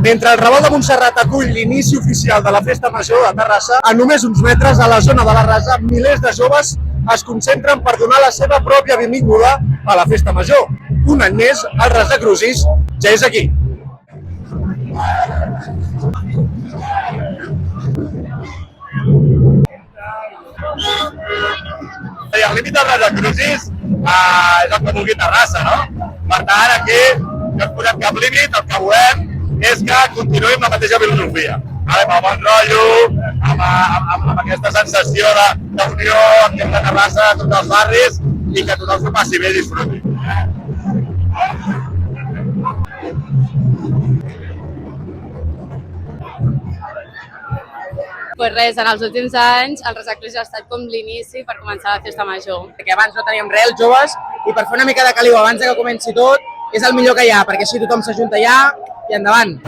Mentre el Raval de Montserrat acull l'inici oficial de la Festa Major de Terrassa, a només uns metres a la zona de la Rasa, milers de joves es concentren per donar la seva pròpia benvinguda a la Festa Major. Un any més, el Rasa Crucis ja és aquí. El límit del Rasa Crucis és el que vulgui Terrassa, no? Per tant, aquí no ens posem cap límit, el que volem és que continuï amb la mateixa filosofia. Amb el bon rotllo, amb aquesta sensació d'unió aquí a Terrassa, a tots els barris, i que tothom s'ho passi bé i disfruti. Pues res, en els últims anys el Rasa Crucis ha estat com l'inici per començar la Festa Major. Perquè abans no teníem res, els joves, i per fer una mica de caliu abans que comenci tot, és el millor que hi ha, perquè així tothom s'ajunta allà i endavant.